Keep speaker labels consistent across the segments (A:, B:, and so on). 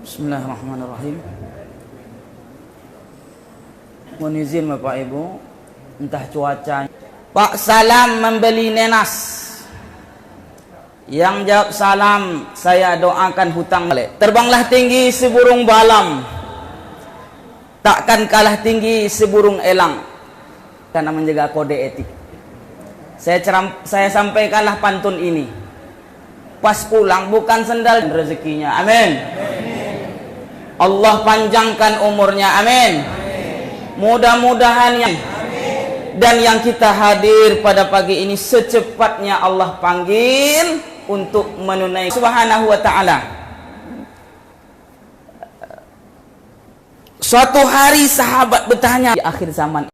A: Bismillahirrahmanirrahim. Mohon izin Bapak Ibu, entah cuaca. Pak Salam membeli nenas. Yang jawab salam, saya doakan hutang balik. Terbanglah tinggi seburung balam, takkan kalah tinggi seburung elang, karena menjaga kode etik. Saya sampaikanlah pantun ini. Pas pulang bukan sendal rezekinya. Amin. Allah panjangkan umurnya. Amin. Mudah-mudahan dan yang kita hadir pada pagi ini secepatnya Allah panggil untuk menunaikan Subhanahu wa ta'ala. Suatu hari sahabat bertanya di akhir zaman,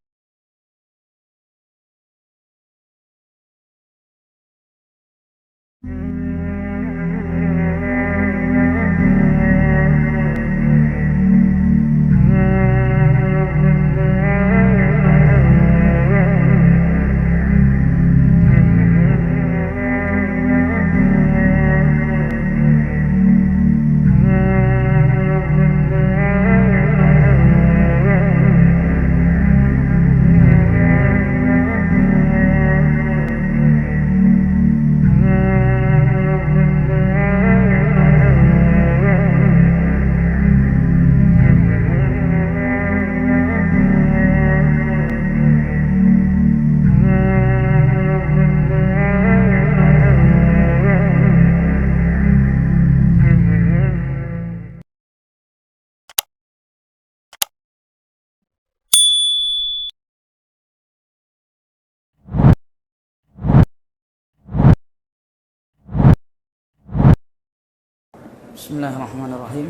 A: Bismillahirrahmanirrahim.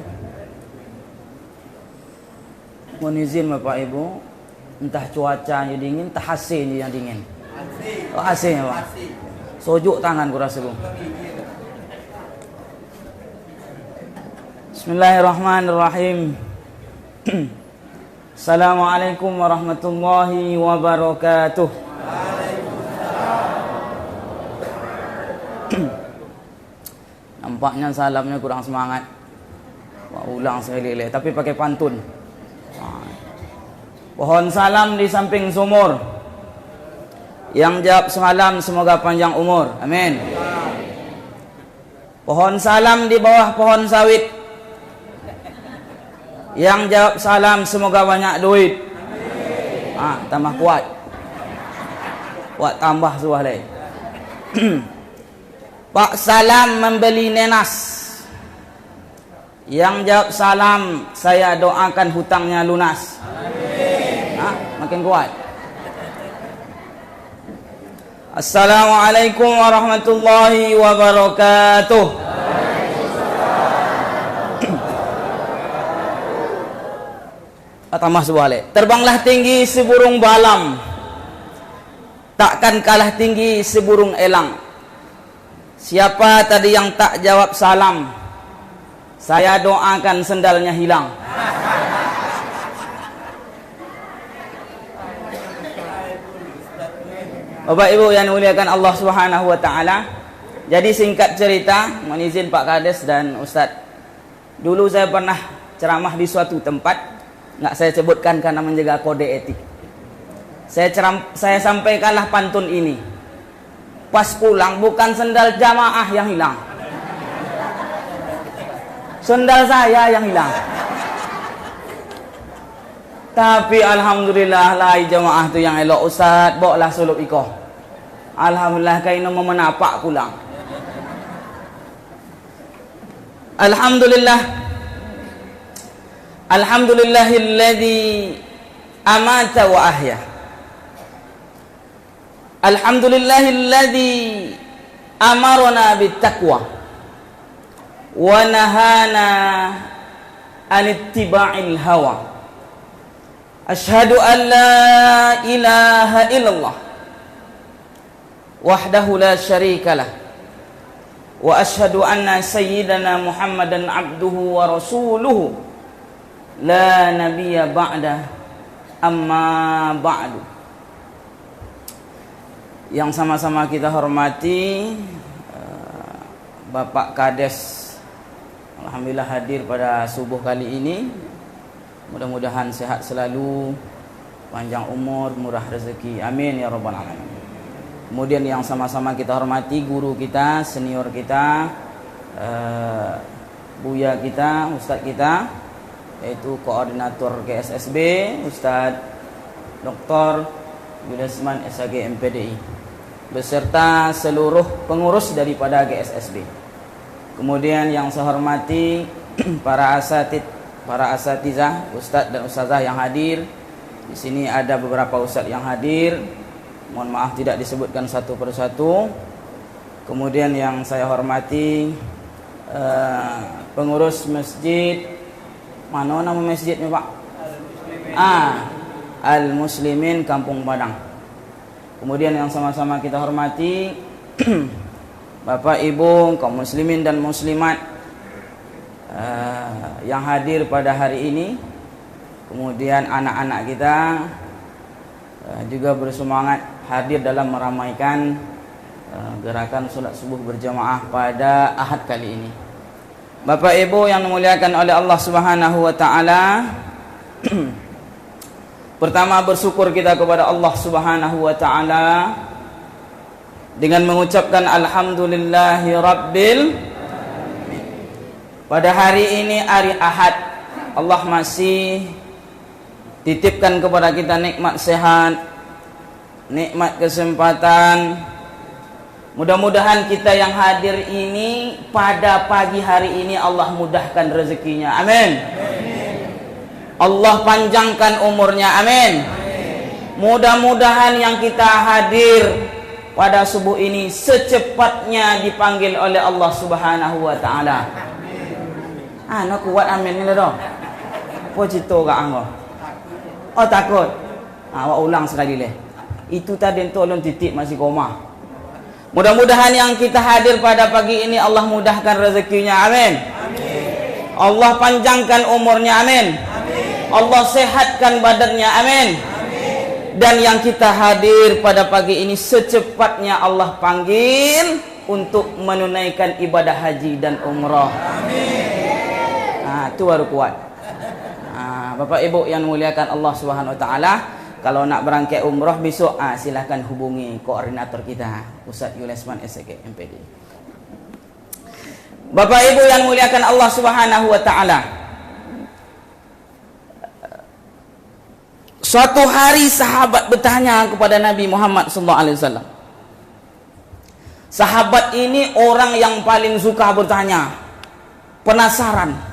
A: Mohon izin Bapak Ibu, entah cuacanya dingin, entah AC-nya yang dingin. Oh, AC-nya Pak. Sojuk tangan kurasa Bu. Bismillahirrahmanirrahim. Assalamualaikum warahmatullahi wabarakatuh. Nampaknya salamnya kurang semangat. Ulang sekali lagi, tapi pakai pantun. Pohon salam di samping sumur. Yang jawab salam semoga panjang umur. Amin. Pohon salam di bawah pohon sawit. Yang jawab salam semoga banyak duit. Tambah kuat. Kuat tambah suah lagi. Pak Salam membeli nenas. Yang jawab salam, saya doakan hutangnya lunas. Makin kuat. Assalamualaikum warahmatullahi wabarakatuh. Tambah sebuah lagi. Terbanglah tinggi seburung balam, takkan kalah tinggi seburung elang. Siapa tadi yang tak jawab salam, saya doakan sendalnya hilang. Bapak Ibu yang dimuliakan Allah Subhanahu wa ta'ala. Jadi singkat cerita, mohon izin Pak Kades dan Ustadz. Dulu saya pernah ceramah di suatu tempat, nggak saya sebutkan karena menjaga kode etik. Saya sampaikanlah pantun ini. Pas pulang bukan sendal jamaah yang hilang, sendal saya yang hilang. Tapi alhamdulillah lai jamaah tu yang elok. Ustaz bawalah sulup iko. Alhamdulillah kainu memenapak pulang. Alhamdulillah. Alhamdulillahilladzi amata wa ahya. Alhamdulillahilladzi amarna bittaqwa wa nahana an ittiba'il hawa. Asyhadu an la ilaha illallah wahdahu la syarikalah wa asyhadu anna sayyidana Muhammadan abduhu wa rasuluhu la nabiyya ba'da amma ba'du. Yang sama-sama kita hormati Bapak Kades Alhamdulillah hadir pada subuh kali ini. Mudah-mudahan sehat selalu, panjang umur, murah rezeki. Amin ya rabbal alamin. Kemudian yang sama-sama kita hormati guru kita, senior kita, buya kita, ustaz kita, yaitu koordinator GSSB, Ustaz Dr. Yudesman SAG MPDI, beserta seluruh pengurus daripada GSSB. Kemudian yang saya hormati para asatizah, ustaz dan ustazah yang hadir. Di sini ada beberapa ustaz yang hadir. Mohon maaf tidak disebutkan satu persatu. Kemudian yang saya hormati pengurus masjid, mana nama masjidnya Pak? Al-Muslimin Kampung Padang. Kemudian yang sama-sama kita hormati Bapak Ibu kaum muslimin dan muslimat yang hadir pada hari ini. Kemudian anak-anak kita juga bersemangat hadir dalam meramaikan gerakan salat subuh berjamaah pada Ahad kali ini. Bapak Ibu yang dimuliakan oleh Allah Subhanahu wa taala, pertama bersyukur kita kepada Allah Subhanahu wa taala dengan mengucapkan alhamdulillahi rabbil. Pada hari ini hari Ahad, Allah masih titipkan kepada kita nikmat sehat, nikmat kesempatan. Mudah-mudahan kita yang hadir ini pada pagi hari ini Allah mudahkan rezekinya. Amin. Allah panjangkan umurnya. Amin. Mudah-mudahan yang kita hadir pada subuh ini secepatnya dipanggil oleh Allah Subhanahu wa taala. Nak kuat amin ni dah. Apa cerita kat hang? Oh takut. Awak ulang sekali leh. Itu tadi tolong titik masih koma. Mudah-mudahan yang kita hadir pada pagi ini Allah mudahkan rezekinya. Amin. Allah panjangkan umurnya. Amin. Allah sehatkan badannya. Amin. Dan yang kita hadir pada pagi ini secepatnya Allah panggil untuk menunaikan ibadah haji dan umrah. Amin. Itu baru kuat. Bapak Ibu yang muliakan Allah Subhanahu wa taala, kalau nak berangkat umrah besok silakan hubungi koordinator kita Ustaz Yudesman SAG MPD. Bapak Ibu yang muliakan Allah Subhanahu wa taala, suatu hari sahabat bertanya kepada Nabi Muhammad SAW. Sahabat ini orang yang paling suka bertanya, penasaran.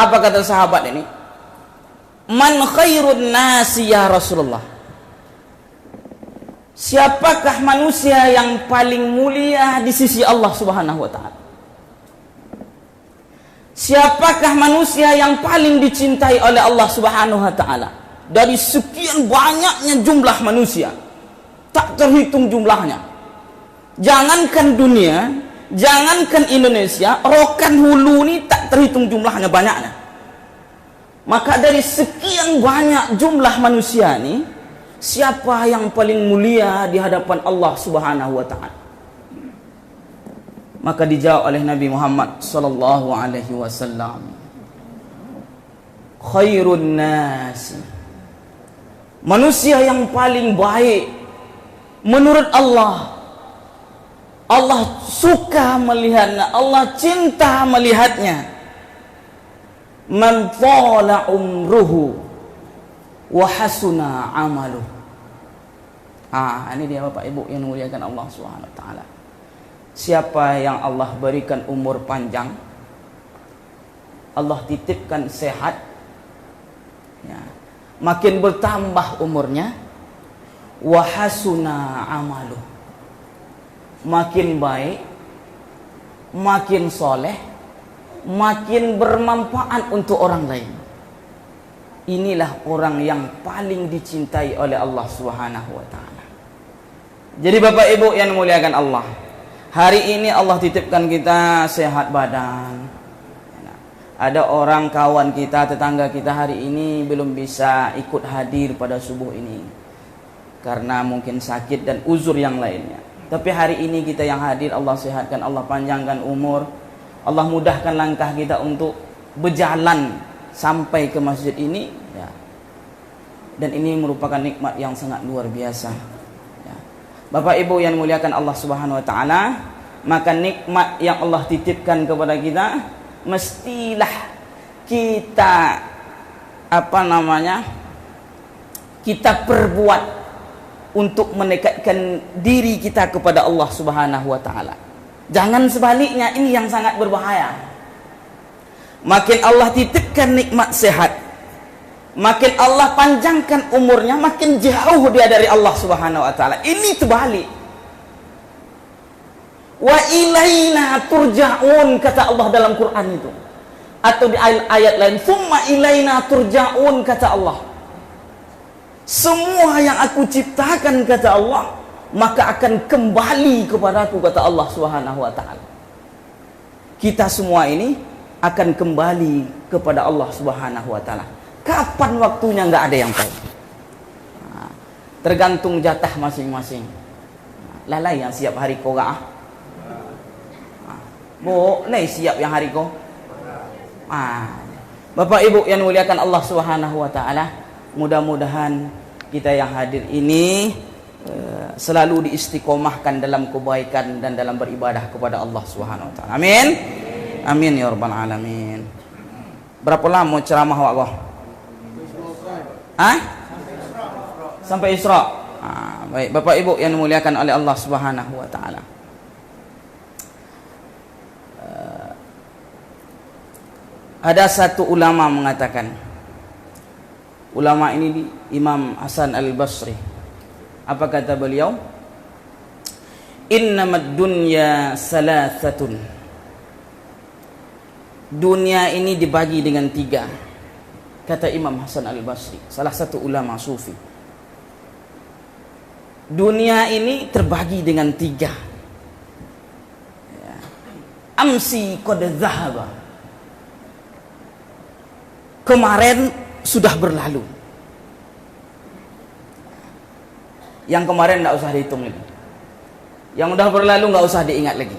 A: Apa kata sahabat ini? Man khairun nasi ya Rasulullah. Siapakah manusia yang paling mulia di sisi Allah Subhanahu wa taala? Siapakah manusia yang paling dicintai oleh Allah Subhanahu wa taala? Dari sekian banyaknya jumlah manusia, tak terhitung jumlahnya. Jangankan dunia, jangankan Indonesia, Rokan Hulu ni tak terhitung jumlahnya banyaknya. Maka dari sekian banyak jumlah manusia ni, siapa yang paling mulia di hadapan Allah Subhanahu wa taala? Maka dijawab oleh Nabi Muhammad sallallahu alaihi wasallam, khairun nas. Manusia yang paling baik menurut Allah. Allah suka melihatnya, Allah cinta melihatnya. Man thala umruhu wa hasuna amaluh. Ini dia Bapak Ibu yang memuliakan Allah Subhanahu wa taala. Siapa yang Allah berikan umur panjang, Allah titipkan sehat, makin bertambah umurnya, wa hasuna amaluh, makin baik, makin soleh, makin bermanfaat untuk orang lain. Inilah orang yang paling dicintai oleh Allah Subhanahu wa taala. Jadi Bapak Ibu yang memuliakan Allah, hari ini Allah titipkan kita sehat badan. Ada orang kawan kita, tetangga kita hari ini belum bisa ikut hadir pada subuh ini karena mungkin sakit dan uzur yang lainnya. Tapi hari ini kita yang hadir, Allah sehatkan, Allah panjangkan umur, Allah mudahkan langkah kita untuk berjalan sampai ke masjid ini, ya. Dan ini merupakan nikmat yang sangat luar biasa, ya. Bapak Ibu yang muliakan Allah Subhanahu Wa Taala, maka nikmat yang Allah titipkan kepada kita mestilah kita kita perbuat untuk mendekatkan diri kita kepada Allah Subhanahu Wa Taala. Jangan sebaliknya, ini yang sangat berbahaya. Makin Allah titipkan nikmat sehat, makin Allah panjangkan umurnya, makin jauh dia dari Allah Subhanahu Wa Taala. Ini terbalik. Wa ilaina turja'un, kata Allah dalam Quran itu. Atau di ayat lain, summa ilaina turja'un, kata Allah. Semua yang aku ciptakan, kata Allah, maka akan kembali kepadaku, kata Allah Subhanahu Wa Taala. Kita semua ini akan kembali kepada Allah Subhanahu Wa Taala. Kapan waktunya nggak ada yang tahu. Tergantung jatah masing-masing. Lalai yang siap hari koga. Boleh siap yang hari ko. Bapak Ibu yang muliakan Allah Subhanahu Wa Taala, mudah-mudahan kita yang hadir ini selalu diistiqomahkan dalam kebaikan dan dalam beribadah kepada Allah Subhanahu Wa Taala. Amin. Amin ya rabbal alamin. Berapa lama ceramah wak? Sampai Isra. Baik, Bapak Ibu yang dimuliakan oleh Allah Subhanahu Wa Taala. Ada satu ulama mengatakan, ulama ini Imam Hasan Al-Basri. Apa kata beliau? Innamad dunya salasatun. Dunia ini dibagi dengan 3. Kata Imam Hasan Al-Basri, salah satu ulama sufi. Dunia ini terbagi dengan 3. Amsi qad dhahaba. Kemarin sudah berlalu. Yang kemarin tidak usah dihitung lagi. Yang sudah berlalu nggak usah diingat lagi.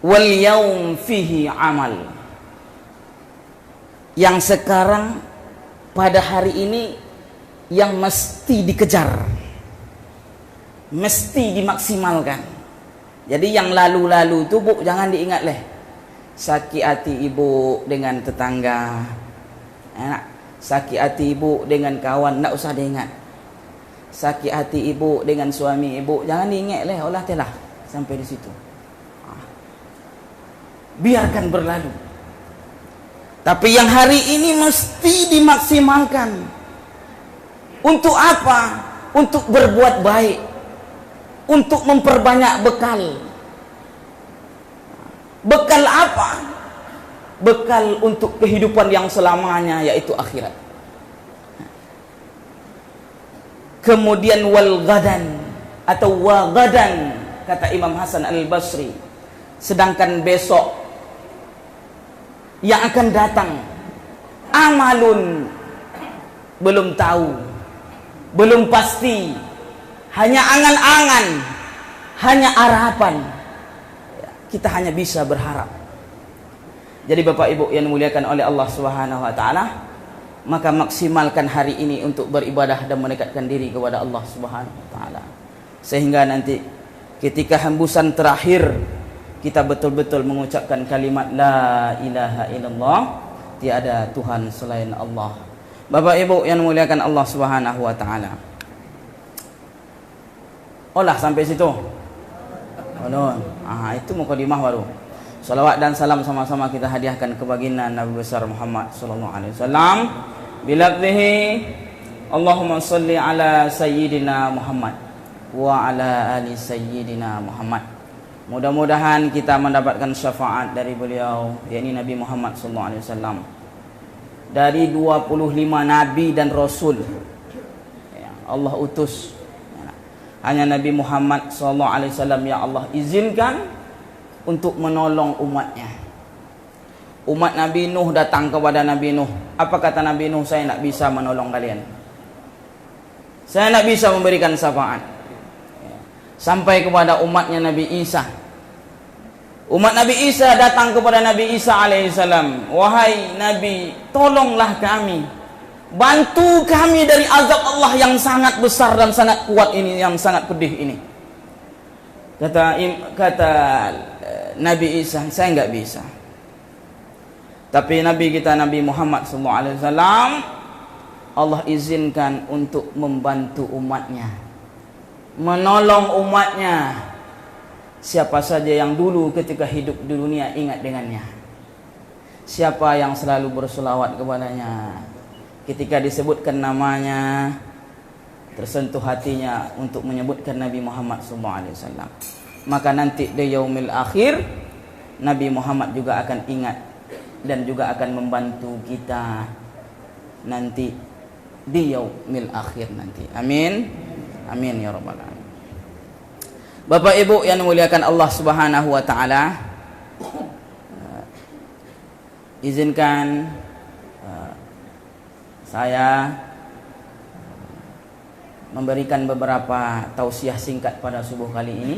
A: Wal yaum fihi amal. Yang sekarang pada hari ini yang mesti dikejar, mesti dimaksimalkan. Jadi yang lalu-lalu itu Bu, jangan diingat leh. Sakit hati ibu dengan tetangga, sakit hati ibu dengan kawan, tidak usah diingat. Sakit hati ibu dengan suami ibu, jangan diingat leh. Olah telah sampai di situ. Biarkan berlalu. Tapi yang hari ini mesti dimaksimalkan. Untuk apa? Untuk berbuat baik, untuk memperbanyak bekal. Bekal apa? Bekal untuk kehidupan yang selamanya, yaitu akhirat. Kemudian wal gadan atau wa gadan, kata Imam Hasan Al-Basri, sedangkan besok yang akan datang, amalun, belum tahu, belum pasti, hanya angan-angan, hanya harapan. Kita hanya bisa berharap. Jadi Bapak Ibu yang dimuliakan oleh Allah Subhanahu Wa Taala, maka maksimalkan hari ini untuk beribadah dan mendekatkan diri kepada Allah Subhanahu Wa Taala, sehingga nanti ketika hembusan terakhir kita betul-betul mengucapkan kalimat la ilaha illallah, tiada Tuhan selain Allah. Bapak Ibu yang dimuliakan Allah Subhanahu Wa Taala, olah sampai situ. Itu mukadimah baru. Salawat dan salam sama-sama kita hadiahkan ke baginda Nabi besar Muhammad sallallahu alaihi wasallam bilafzihi Allahumma shalli ala sayyidina Muhammad wa ala ali sayyidina Muhammad. Mudah-mudahan kita mendapatkan syafaat dari beliau, yakni Nabi Muhammad sallallahu alaihi wasallam. Dari 25 nabi dan rasul Allah utus, hanya Nabi Muhammad SAW yang Allah izinkan untuk menolong umatnya. Umat Nabi Nuh datang kepada Nabi Nuh. Apa kata Nabi Nuh? Saya tidak bisa menolong kalian. Saya tidak bisa memberikan syafaat sampai kepada umatnya Nabi Isa. Umat Nabi Isa datang kepada Nabi Isa alaihissalam, wahai Nabi, tolonglah kami, bantu kami dari azab Allah yang sangat besar dan sangat kuat ini, yang sangat pedih ini. Kata Nabi Isa, saya enggak bisa. Tapi Nabi kita Nabi Muhammad SAW, Allah izinkan untuk membantu umatnya, menolong umatnya. Siapa saja yang dulu ketika hidup di dunia ingat dengannya, siapa yang selalu berselawat kepadanya, ketika disebutkan namanya tersentuh hatinya untuk menyebutkan Nabi Muhammad SAW, maka nanti di yaumil akhir Nabi Muhammad juga akan ingat dan juga akan membantu kita nanti di yaumil akhir nanti. Amin, amin ya rabbal alamin. Bapak Ibu yang dimuliakan Allah Subhanahu wa taala, izinkan saya memberikan beberapa tausiah singkat pada subuh kali ini.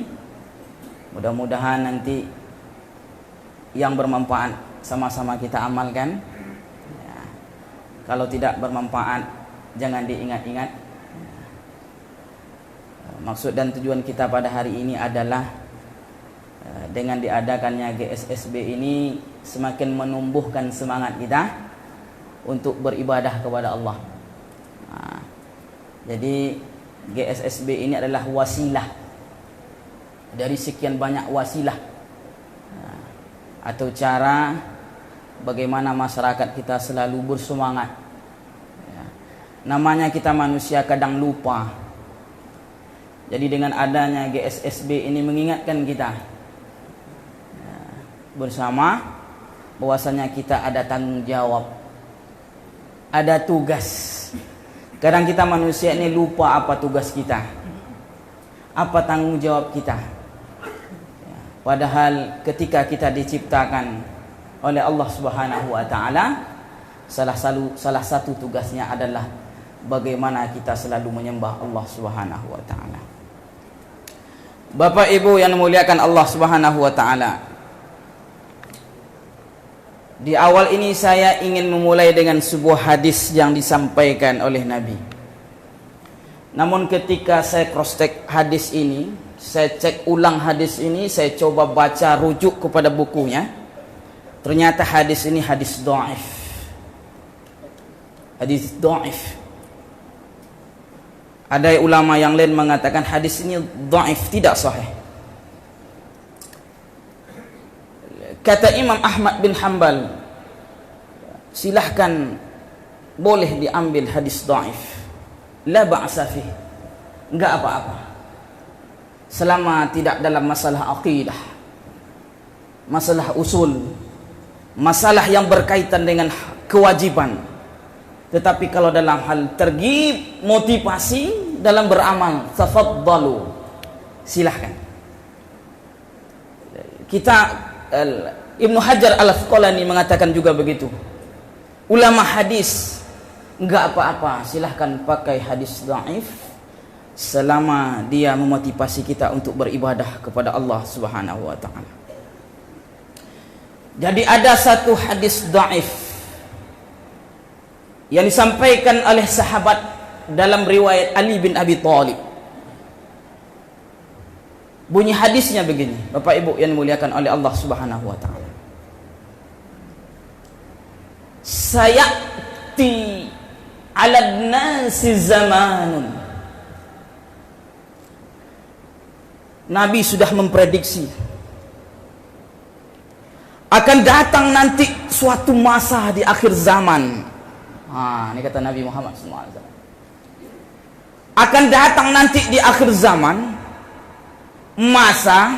A: Mudah-mudahan nanti yang bermanfaat sama-sama kita amalkan. Ya, kalau tidak bermanfaat jangan diingat-ingat. Maksud dan tujuan kita pada hari ini adalah dengan diadakannya GSSB ini semakin menumbuhkan semangat kita untuk beribadah kepada Allah. Jadi GSSB ini adalah wasilah dari sekian banyak wasilah atau cara bagaimana masyarakat kita selalu bersemangat. Namanya kita manusia kadang lupa. Jadi dengan adanya GSSB ini mengingatkan kita bersama bahwasanya kita ada tanggung jawab, ada tugas. Kadang kita manusia ini lupa apa tugas kita, apa tanggung jawab kita. Padahal ketika kita diciptakan oleh Allah Subhanahu wa taala, salah satu tugasnya adalah bagaimana kita selalu menyembah Allah Subhanahu wa taala. Bapak Ibu yang dimuliakan Allah Subhanahu wa taala, di awal ini saya ingin memulai dengan sebuah hadis yang disampaikan oleh Nabi. Namun ketika saya cross check hadis ini, saya cek ulang hadis ini, saya coba baca rujuk kepada bukunya, ternyata hadis ini hadis dhaif. Hadis dhaif. Ada ulama yang lain mengatakan hadis ini dhaif, tidak sahih. Kata Imam Ahmad bin Hanbal, silahkan boleh diambil hadis dhaif, la ba'sa fih, enggak apa-apa, selama tidak dalam masalah aqidah, masalah usul, masalah yang berkaitan dengan kewajiban. Tetapi kalau dalam hal terghib, motivasi dalam beramal, tafaddalu, silahkan. Kita Ibnu Hajar Al-Asqalani mengatakan juga begitu. Ulama hadis, enggak apa-apa, silahkan pakai hadis dhaif selama dia memotivasi kita untuk beribadah kepada Allah Subhanahu wa taala. Jadi ada satu hadis dhaif yang disampaikan oleh sahabat dalam riwayat Ali bin Abi Thalib. Bunyi hadisnya begini, Bapak Ibu yang dimuliakan oleh Allah Subhanahu wa taala. Sayati 'alan nasi zamanun. Nabi sudah memprediksi akan datang nanti suatu masa di akhir zaman. Ini kata Nabi Muhammad SAW. Akan datang nanti di akhir zaman masa,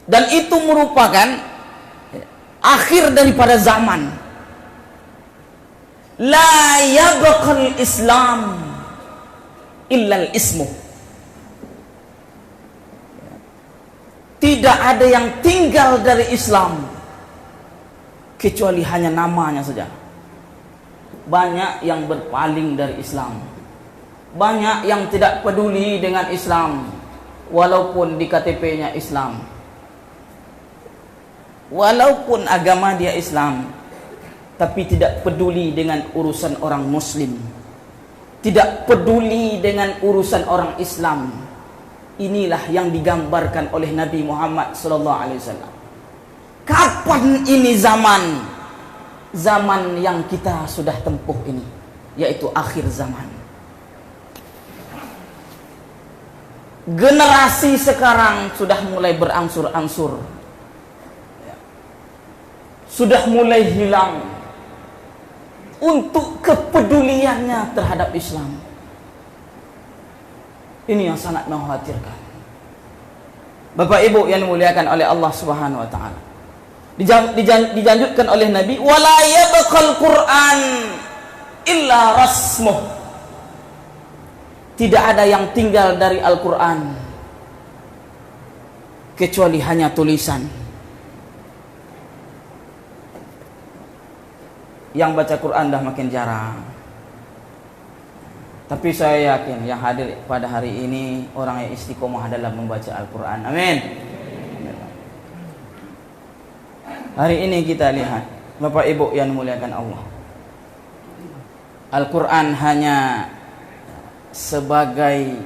A: dan itu merupakan akhir daripada zaman. La yabqal Islam illal ismu. Tidak ada yang tinggal dari Islam kecuali hanya namanya saja. banyak yang berpaling dari Islam. Banyak yang tidak peduli dengan Islam, walaupun di KTP-nya Islam. Walaupun agama dia Islam, tapi tidak peduli dengan urusan orang Muslim. Tidak peduli dengan urusan orang Islam. Inilah yang digambarkan oleh Nabi Muhammad SAW. Kapan ini zaman? Zaman yang kita sudah tempuh ini, yaitu akhir zaman. Generasi sekarang sudah mulai berangsur-angsur, sudah mulai hilang untuk kepeduliannya terhadap Islam. Ini yang sangat mengkhawatirkan. Bapak Ibu yang dimuliakan oleh Allah Subhanahu wa taala. Dijanjutkan oleh Nabi, wala yabqal Qur'an illa rasmuh. Tidak ada yang tinggal dari Al-Quran kecuali hanya tulisan. Yang baca Quran dah makin jarang. Tapi saya yakin yang hadir pada hari ini orang yang istiqomah dalam membaca Al-Quran. Amin. Hari ini kita lihat, Bapak Ibu yang dimuliakan Allah, Al-Quran hanya sebagai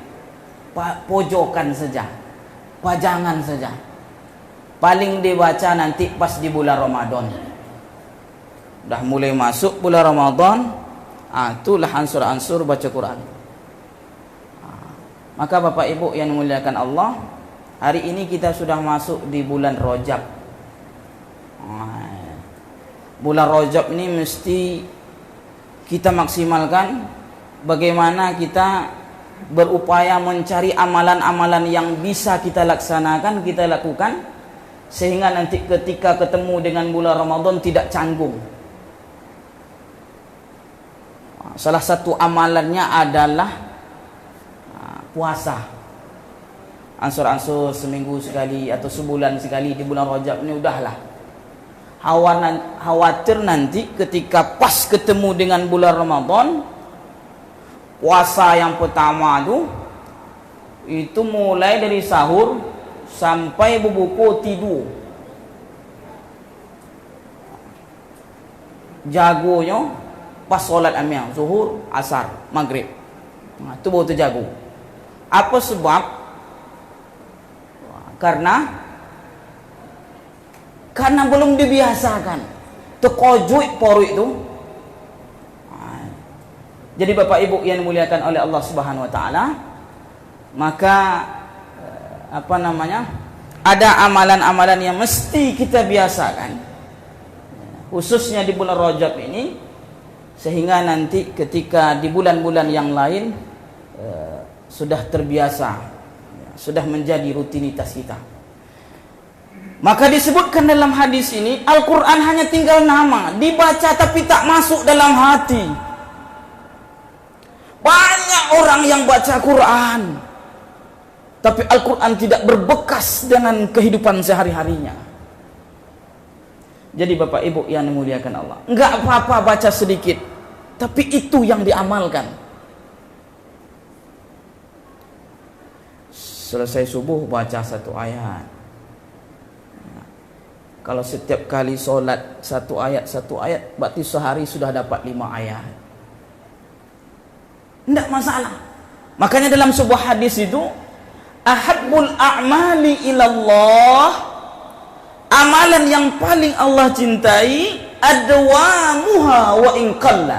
A: pojokan saja, pajangan saja. Paling dibaca nanti pas di bulan Ramadan. Dah mulai masuk bulan Ramadan, itulah ansur-ansur baca Quran. Maka Bapak Ibu yang dimuliakan Allah, hari ini kita sudah masuk di bulan Rajab. Bulan Rajab ini mesti kita maksimalkan. Bagaimana kita berupaya mencari amalan-amalan yang bisa kita laksanakan, kita lakukan, sehingga nanti ketika ketemu dengan bulan Ramadan tidak canggung. Salah satu amalannya adalah puasa. Ansur-ansur seminggu sekali atau sebulan sekali di bulan Rajab ini udahlah. Khawatir nanti ketika pas ketemu dengan bulan Ramadan, puasa yang pertama itu mulai dari sahur sampai berbuka tidur. Jagonya pas solat amil, zuhur, asar, maghrib. Itu baru terjago. Apa sebab? Karena belum dibiasakan. Terkojui poruk itu. Jadi Bapak Ibu yang dimuliakan oleh Allah Subhanahu wa taala, maka ada amalan-amalan yang mesti kita biasakan, khususnya di bulan Rajab ini, sehingga nanti ketika di bulan-bulan yang lain sudah terbiasa, sudah menjadi rutinitas kita. Maka disebutkan dalam hadis ini, Al-Quran hanya tinggal nama, dibaca tapi tak masuk dalam hati. Banyak orang yang baca Quran, tapi Al-Quran tidak berbekas dengan kehidupan sehari-harinya. Jadi Bapak Ibu yang dimuliakan Allah, enggak apa-apa baca sedikit, tapi itu yang diamalkan. Selesai subuh baca satu ayat. Kalau setiap kali solat satu ayat, berarti sehari sudah dapat 5 ayat. Tidak masalah. Makanya dalam sebuah hadis itu, ahabbul a'mali ilallah, amalan yang paling Allah cintai, adwamuha wa in qalla.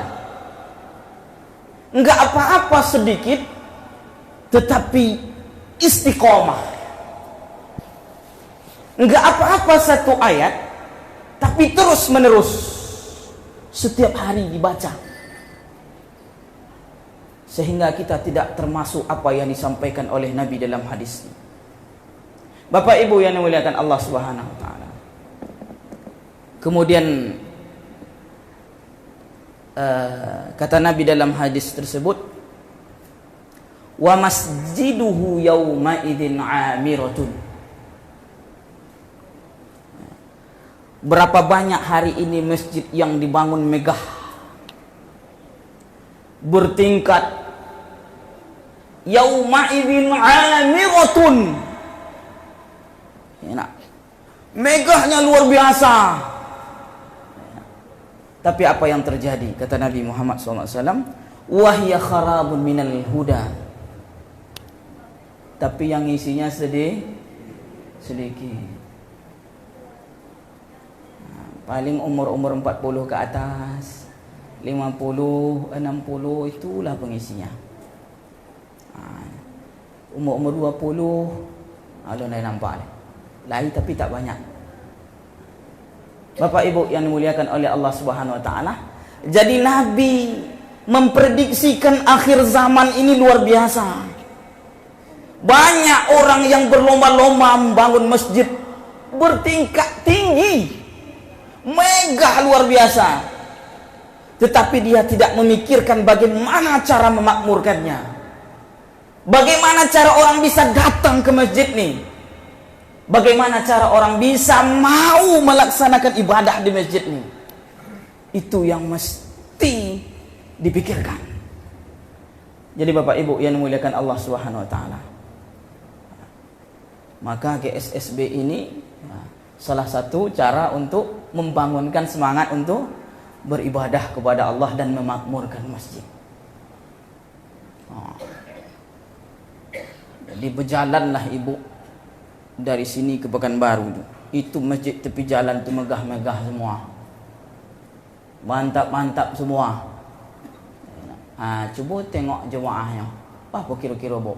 A: Enggak apa-apa sedikit, tetapi istiqomah. Enggak apa-apa satu ayat, tapi terus menerus setiap hari dibaca, sehingga kita tidak termasuk apa yang disampaikan oleh Nabi dalam hadis ini. Bapak Ibu yang dimuliakan Allah Subhanahu wa taala. Kemudian kata Nabi dalam hadis tersebut, wa masjiduhu yauma idzin 'amiratun. Berapa banyak hari ini masjid yang dibangun megah, bertingkat. Yauma idzin 'amiratun. Enak. Megahnya luar biasa. Tapi apa yang terjadi? Kata Nabi Muhammad SAW, wahya kharabun minal huda. Tapi yang isinya sedikit. Paling umur 40 ke atas, 50, 60, itulah pengisinya. Umur 20, ada nampak lain tapi tak banyak. Bapak Ibu yang dimuliakan oleh Allah Subhanahu wa taala, jadi Nabi memprediksikan akhir zaman ini luar biasa. Banyak orang yang berlomba-lomba membangun masjid bertingkat tinggi, megah luar biasa. Tetapi dia tidak memikirkan bagaimana cara memakmurkannya. Bagaimana cara orang bisa datang ke masjid nih? Bagaimana cara orang bisa mau melaksanakan ibadah di masjid ini? Itu yang mesti dipikirkan. Jadi Bapak Ibu yang dimuliakan Allah Subhanahu wa taala, maka GSSB ini salah satu cara untuk membangunkan semangat untuk beribadah kepada Allah dan memakmurkan masjid. Jadi berjalanlah ibu dari sini ke Pekanbaru, itu masjid tepi jalan tu megah-megah semua, mantap-mantap semua. Cuba tengok jemaahnya, apa kira-kira Bob?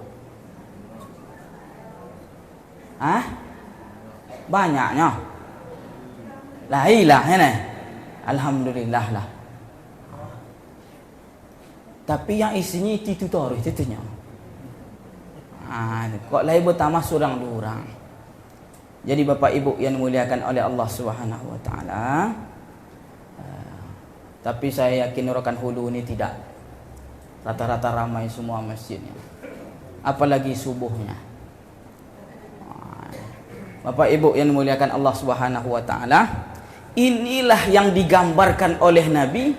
A: Banyaknya. Lah ini, alhamdulillah lah. Tapi yang isinya itu taruh itunya. Kok lain bertambah seorang dua orang. Jadi Bapak Ibu yang dimuliakan oleh Allah Subhanahu wa taala, tapi saya yakin Rokan Hulu ini tidak. Rata-rata ramai semua masjidnya. Apalagi subuhnya. Bapak Ibu yang dimuliakan Allah Subhanahu wa taala, inilah yang digambarkan oleh Nabi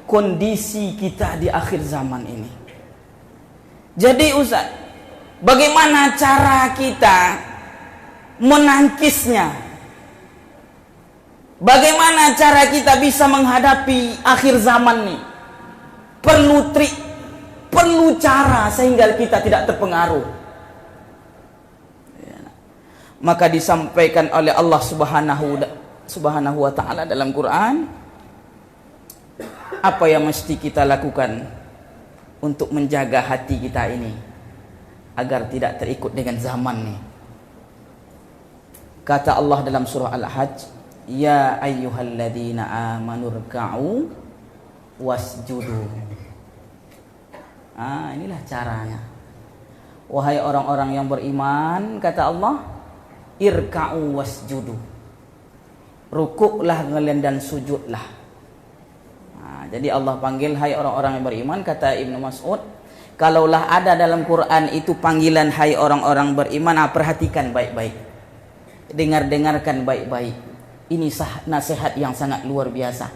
A: kondisi kita di akhir zaman ini. Jadi Ustaz, bagaimana cara kita menangkisnya? Bagaimana cara kita bisa menghadapi akhir zaman ini? Perlu trik, perlu cara sehingga kita tidak terpengaruh. Maka disampaikan oleh Allah Subhanahu wa taala dalam Quran, apa yang mesti kita lakukan untuk menjaga hati kita ini agar tidak terikut dengan zaman nih. Kata Allah dalam surah Al-Hajj, ya ayyuhalladzina amanu ruk'u wasjudu. Inilah caranya. Wahai orang-orang yang beriman, kata Allah, irka'u wasjudu. Rukuklah kalian dan sujudlah. Jadi Allah panggil hai orang-orang yang beriman, kata Ibnu Mas'ud, kalaulah ada dalam Quran itu panggilan hai orang-orang beriman, perhatikan baik-baik. Dengarkan baik-baik. Ini nasihat yang sangat luar biasa.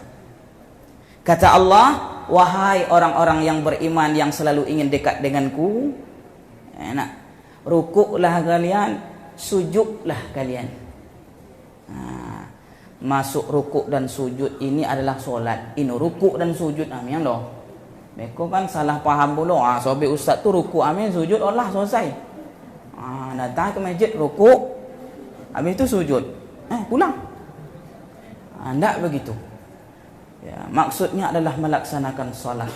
A: Kata Allah, wahai orang-orang yang beriman yang selalu ingin dekat denganku, rukuklah kalian, sujudlah kalian. Masuk rukuk dan sujud ini adalah solat. Ini rukuk dan sujud amin loh. Mereka kan salah paham dulu. Sobi ustaz tu rukuk amin, sujud Allah selesai. Datang ke masjid rukuk, habis itu sujud. Pulang. Tidak begitu. Ya, maksudnya adalah melaksanakan solat.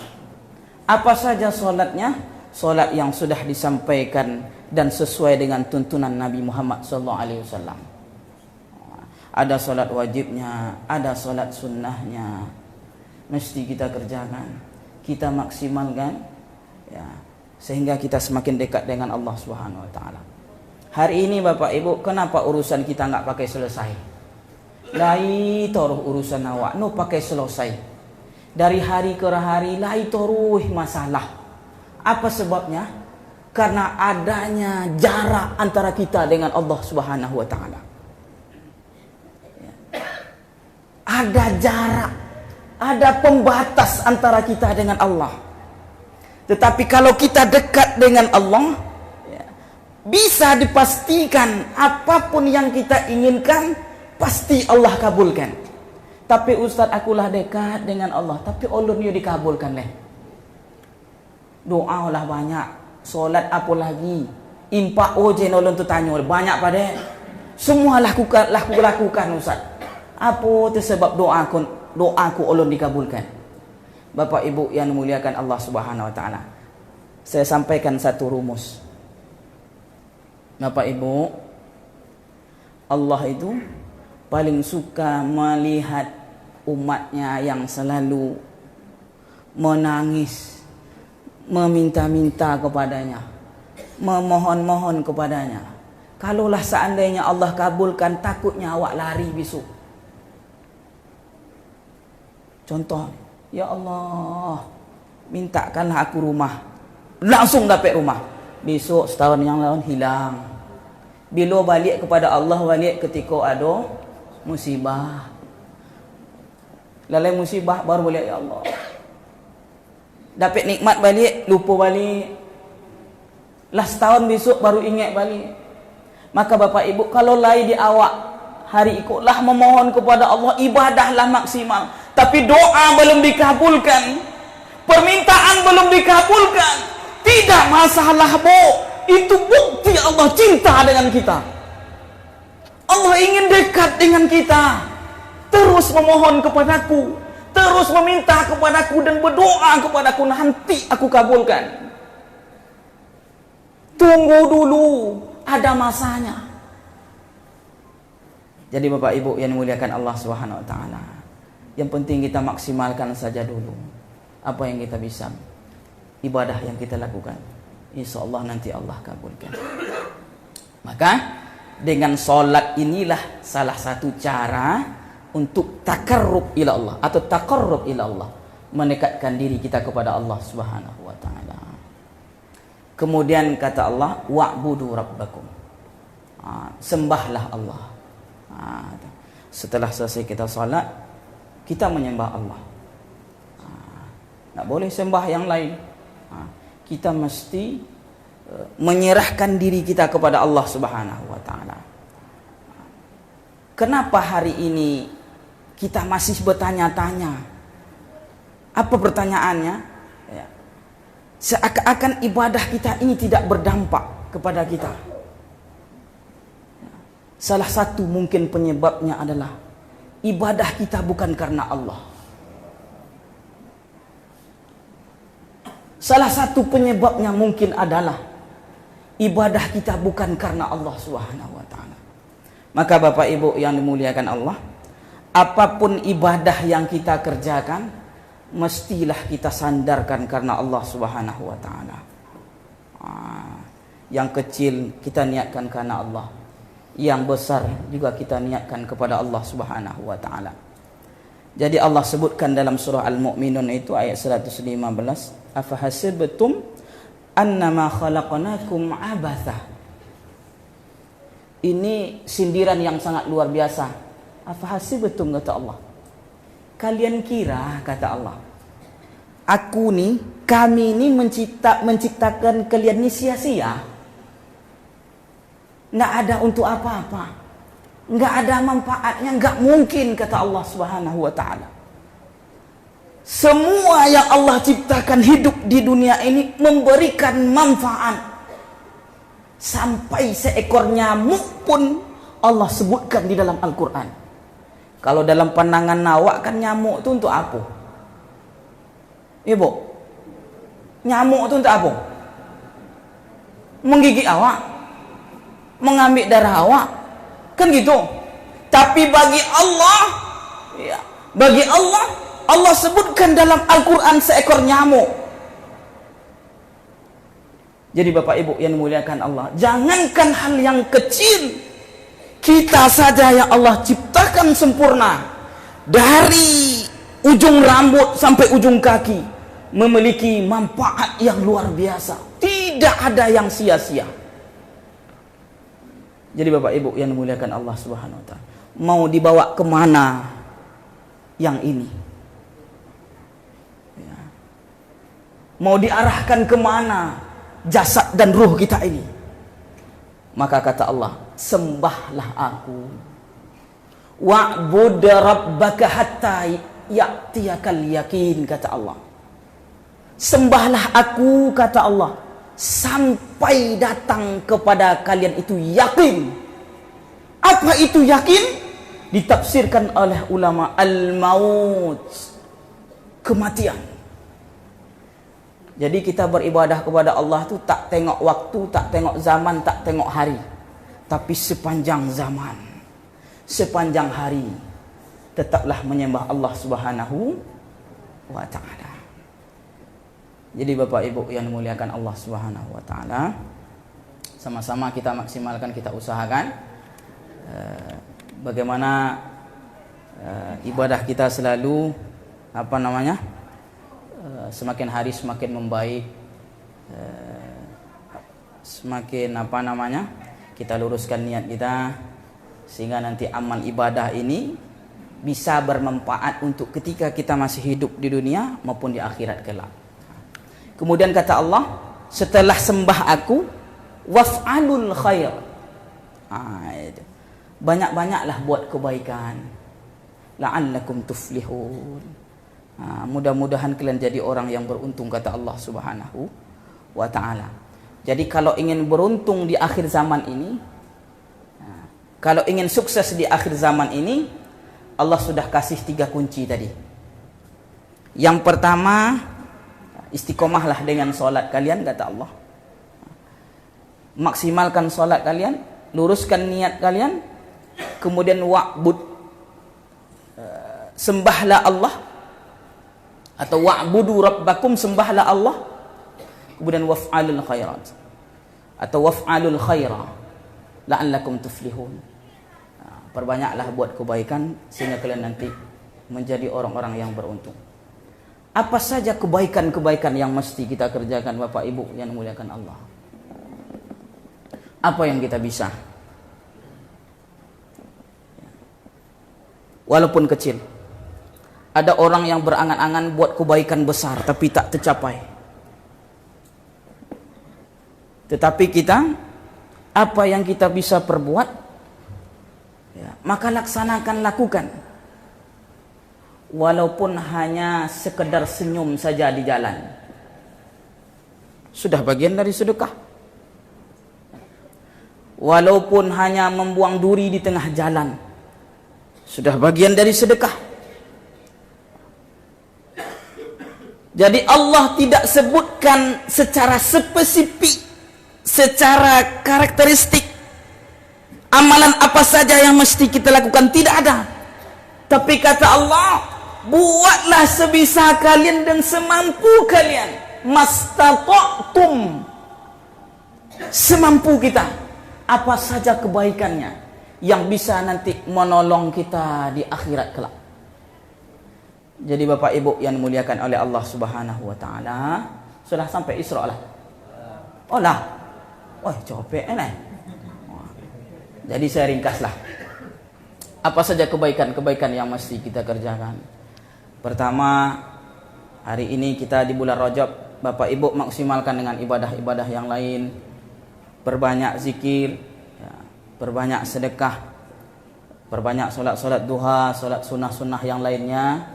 A: Apa saja solatnya? Solat yang sudah disampaikan dan sesuai dengan tuntunan Nabi Muhammad SAW. Ada solat wajibnya, ada solat sunnahnya. Mesti kita kerjakan, kita maksimalkan, ya, sehingga kita semakin dekat dengan Allah Subhanahu wa taala. Hari ini Bapak Ibu, kenapa urusan kita nggak pakai selesai? Lai toruh urusan awak, no pakai selesai. Dari hari ke hari, lai toruh masalah. Apa sebabnya? Karena adanya jarak antara kita dengan Allah Subhanahu wa taala. Ada jarak, ada pembatas antara kita dengan Allah. Tetapi kalau kita dekat dengan Allah, ya, bisa dipastikan apapun yang kita inginkan pasti Allah kabulkan. Tapi Ustaz, akulah dekat dengan Allah, tapi Allah ni dikabulkan leh. Doa lah banyak, solat apa lagi, impak oje nolong tu tanya banyak pada. Semua lakukan Ustaz. Apa tu sebab doaku Allah dikabulkan? Bapak Ibu yang memuliakan Allah Subhanahu wa taala. Saya sampaikan satu rumus. Bapak Ibu, Allah itu paling suka melihat umatnya yang selalu menangis, meminta-minta kepadanya, memohon-mohon kepadanya. Kalaulah seandainya Allah kabulkan, takutnya awak lari besok. Contoh, ya Allah, mintakanlah aku rumah. Langsung dapat rumah. Besok setahun yang lalu hilang. Bila balik kepada Allah, balik ketika ada musibah. Lalai musibah baru balik, ya Allah. Dapat nikmat balik, lupa balik. Lah setahun besok baru ingat balik. Maka Bapak Ibu, kalau lain di awak hari ikutlah memohon kepada Allah, ibadahlah maksimal. Tapi doa belum dikabulkan, permintaan belum dikabulkan, tidak masalah, Bu. Itu bukti Allah cinta dengan kita. Allah ingin dekat dengan kita. Terus memohon kepadaku, terus meminta kepadaku dan berdoa kepadaku, nanti aku kabulkan. Tunggu dulu, ada masanya. Jadi Bapak Ibu yang dimuliakan Allah Subhanahu wa taala, yang penting kita maksimalkan saja dulu apa yang kita bisa, ibadah yang kita lakukan. Insya Allah nanti Allah kabulkan. Maka dengan solat inilah salah satu cara untuk takarrub ila Allah atau taqarrub ila Allah, mendekatkan diri kita kepada Allah Subhanahu wa taala. Kemudian kata Allah, wa'budu rabbakum. Sembahlah Allah. Setelah selesai kita salat, kita menyembah Allah. Tak boleh sembah yang lain. Kita mesti menyerahkan diri kita kepada Allah Subhanahu wa taala. Kenapa hari ini kita masih bertanya-tanya? Apa pertanyaannya? Ya. Seakan-akan ibadah kita ini tidak berdampak kepada kita. Salah satu mungkin penyebabnya adalah ibadah kita bukan karena Allah. Salah satu penyebabnya mungkin adalah ibadah kita bukan karena Allah Subhanahu wa taala. Maka Bapak Ibu yang dimuliakan Allah, apapun ibadah yang kita kerjakan, mestilah kita sandarkan karena Allah Subhanahu wa taala. Yang kecil kita niatkan karena Allah, yang besar juga kita niatkan kepada Allah Subhanahu wa taala. Jadi Allah sebutkan dalam surah Al-Mu'minun itu ayat 115, afahasibtum annama khalaqnakum abatha. Ini sindiran yang sangat luar biasa. Afahasibtum, kata Allah, kalian kira, kata Allah, kami ni menciptakan kalian ni sia-sia, nggak ada untuk apa-apa, nggak ada manfaatnya, nggak mungkin, kata Allah Subhanahu wa taala. Semua yang Allah ciptakan hidup di dunia ini memberikan manfaat. Sampai seekor nyamuk pun Allah sebutkan di dalam Al-Quran. Kalau dalam pandangan awak kan nyamuk itu untuk apa? Ibu, nyamuk itu untuk apa? Menggigit awak, mengambil darah awak, kan gitu. Tapi bagi Allah, ya, bagi Allah sebutkan dalam Al-Quran seekor nyamuk. Jadi Bapak Ibu yang dimuliakan Allah, jangankan hal yang kecil, kita saja yang Allah ciptakan sempurna, dari ujung rambut sampai ujung kaki, memiliki manfaat yang luar biasa. Tidak ada yang sia-sia. Jadi Bapak Ibu yang dimuliakan Allah Subhanahu wa taala, mau dibawa kemana yang ini? mau diarahkan kemana jasad dan ruh kita ini. Maka kata Allah, sembahlah aku. Wa'bud rabbaka hatta ya'tiyakal yakin, kata Allah. Sembahlah aku, kata Allah, sampai datang kepada kalian itu yakin. Apa itu yakin? Ditafsirkan oleh ulama, al-maut, kematian. Jadi kita beribadah kepada Allah itu tak tengok waktu, tak tengok zaman, tak tengok hari, tapi sepanjang zaman, sepanjang hari tetaplah menyembah Allah Subhanahu wa ta'ala. Jadi Bapak Ibu yang dimuliakan Allah Subhanahu wa ta'ala, sama-sama kita maksimalkan, kita usahakan bagaimana ibadah kita selalu semakin hari semakin membaik, semakin kita luruskan niat kita, sehingga nanti amal ibadah ini bisa bermanfaat untuk ketika kita masih hidup di dunia maupun di akhirat kelak. Kemudian kata Allah, setelah sembah aku, waf'alul khair. Banyak-banyaklah buat kebaikan, la'allakum tuflihun. Mudah-mudahan kalian jadi orang yang beruntung, kata Allah Subhanahu wa ta'ala. Jadi kalau ingin beruntung di akhir zaman ini, kalau ingin sukses di akhir zaman ini, Allah sudah kasih 3 kunci tadi. Yang pertama, istiqomahlah dengan solat kalian, kata Allah. Maksimalkan solat kalian, luruskan niat kalian. Kemudian wa'bud, sembahlah Allah, atau wa'budu rabbakum, sembahlah Allah. Kemudian waf'alul khairat, atau waf'alul khaira la'allakum tuflihun. Perbanyaklah buat kebaikan sehingga kalian nanti menjadi orang-orang yang beruntung. Apa saja kebaikan-kebaikan yang mesti kita kerjakan Bapak Ibu yang dimuliakan Allah? Apa yang kita bisa? Walaupun kecil. Ada orang yang berangan-angan buat kebaikan besar tapi tak tercapai. Tetapi kita, apa yang kita bisa perbuat, maka laksanakan, lakukan. Walaupun hanya sekedar senyum saja di jalan, sudah bagian dari sedekah. Walaupun hanya membuang duri di tengah jalan, sudah bagian dari sedekah. Jadi Allah tidak sebutkan secara spesifik, secara karakteristik amalan apa saja yang mesti kita lakukan, tidak ada. Tapi kata Allah, buatlah sebisa kalian dan semampu kalian, mastata'tum, semampu kita. Apa saja kebaikannya yang bisa nanti menolong kita di akhirat kelak. Jadi Bapak Ibu yang dimuliakan oleh Allah Subhanahu wa ta'ala, sudah sampai Isra lah. Oh lah. Wah, capek nih. Jadi saya ringkaslah. Apa saja kebaikan-kebaikan yang mesti kita kerjakan? Pertama, hari ini kita di bulan Rajab, Bapak Ibu maksimalkan dengan ibadah-ibadah yang lain. Perbanyak zikir, perbanyak sedekah, perbanyak solat-solat duha, solat sunnah-sunnah yang lainnya,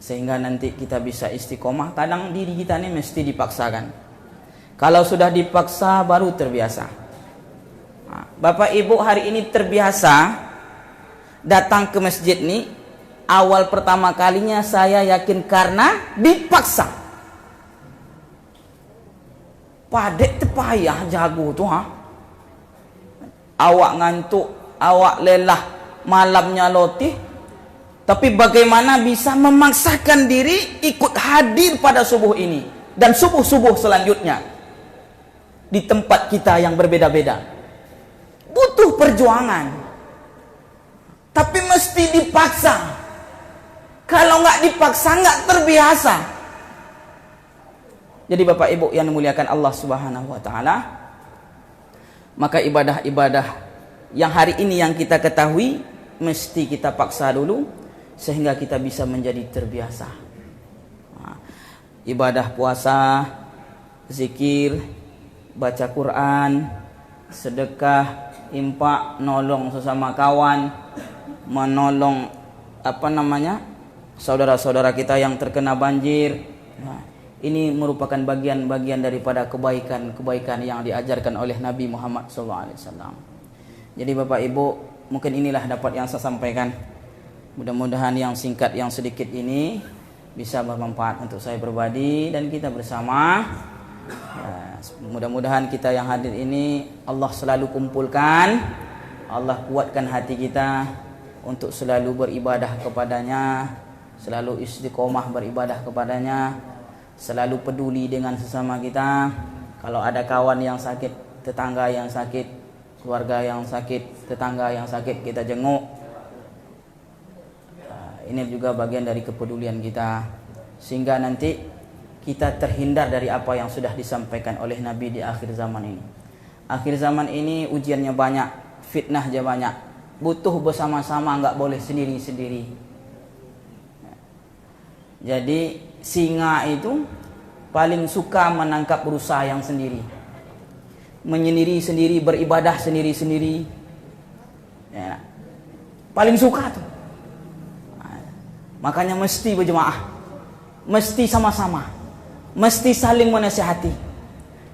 A: sehingga nanti kita bisa istiqomah. Kadang diri kita ini mesti dipaksakan. Kalau sudah dipaksa baru terbiasa. Bapak Ibu hari ini terbiasa datang ke masjid ini. Awal pertama kalinya saya yakin karena dipaksa. Padek terpayah jago tuh Awak ngantuk, awak lelah, malamnya lotih. Tapi bagaimana bisa memaksakan diri ikut hadir pada subuh ini dan subuh-subuh selanjutnya di tempat kita yang berbeda-beda. Butuh perjuangan, tapi mesti dipaksa. Kalau nggak dipaksa nggak terbiasa. Jadi Bapak Ibu yang dimuliakan Allah Subhanahu wa ta'ala, maka ibadah-ibadah yang hari ini yang kita ketahui mesti kita paksa dulu sehingga kita bisa menjadi terbiasa. ibadah puasa, zikir, baca Quran, sedekah, infak, nolong sesama kawan, menolong saudara-saudara kita yang terkena banjir. Nah, ini merupakan bagian-bagian daripada kebaikan-kebaikan yang diajarkan oleh Nabi Muhammad SAW. Jadi Bapak Ibu, mungkin inilah dapat yang saya sampaikan. Mudah-mudahan yang singkat, yang sedikit ini bisa bermanfaat untuk saya pribadi dan kita bersama. Mudah-mudahan kita yang hadir ini Allah selalu kumpulkan, Allah kuatkan hati kita untuk selalu beribadah kepadanya, selalu istiqomah beribadah kepadanya, selalu peduli dengan sesama kita. Kalau ada kawan yang sakit, tetangga yang sakit, keluarga yang sakit, tetangga yang sakit, kita jenguk. Ini juga bagian dari kepedulian kita, sehingga nanti kita terhindar dari apa yang sudah disampaikan oleh Nabi di akhir zaman ini. Akhir zaman ini ujiannya banyak, fitnahnya banyak, butuh bersama-sama, nggak boleh sendiri-sendiri. Jadi singa itu paling suka menangkap rusa yang sendiri, menyendiri-sendiri, beribadah sendiri-sendiri, ya, paling suka tuh. Makanya mesti berjemaah, mesti sama-sama, mesti saling menasihati,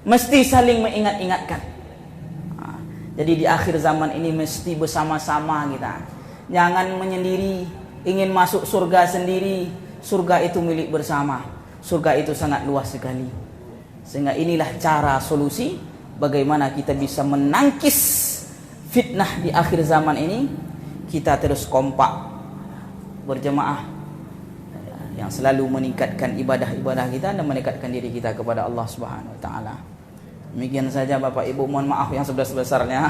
A: mesti saling mengingat-ingatkan. Jadi di akhir zaman ini mesti bersama-sama kita. Jangan menyendiri, ingin masuk surga sendiri. Surga itu milik bersama. Surga itu sangat luas sekali. Sehingga inilah cara solusi bagaimana kita bisa menangkis fitnah di akhir zaman ini. Kita terus kompak berjemaah yang selalu meningkatkan ibadah-ibadah kita dan meningkatkan diri kita kepada Allah Subhanahu wa taala. Demikian saja Bapak Ibu, mohon maaf yang sebesar-besarnya.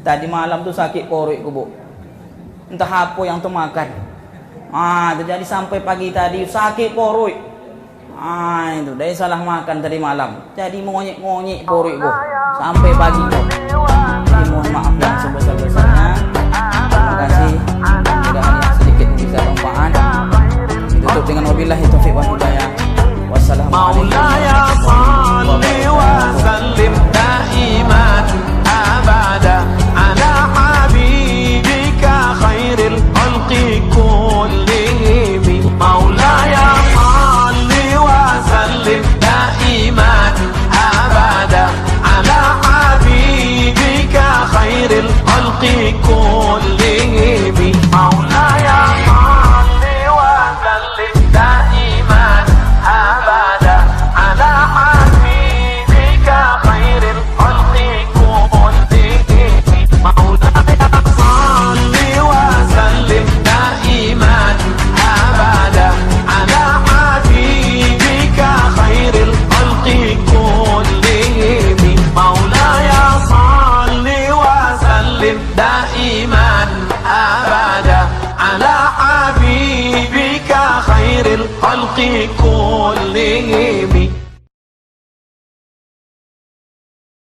A: Tadi malam tuh sakit perutku, Bu. Entah apa yang termakan. Terjadi sampai pagi tadi sakit perut. Itu dari salah makan tadi malam. Jadi monyek-monyek perut, Bu. Sampai pagi, Bu. Jadi mohon maaf yang sebesar-besarnya. Terima kasih. Mudah-mudahan yang sedikit bisa bermanfaat. Tutup dengan wabillahi taufiq wal hidayah. Wassalamualaikum warahmatullahi wabarakatuh.
B: دائما أبدا على حبيبك خير الخلق كلهم مولاي صل وسلم دائما أبدا على حبيبك خير الخلق كلهم مولاي صل وسلم دائما أبدا على حبيبك خير الخلق كلهم مولاي صل وسلم دائما أبدا على حبيبك خير الخلق كلهم مولاي صل وسلم دائما أبدا على حبيبك خير الخلق كلهم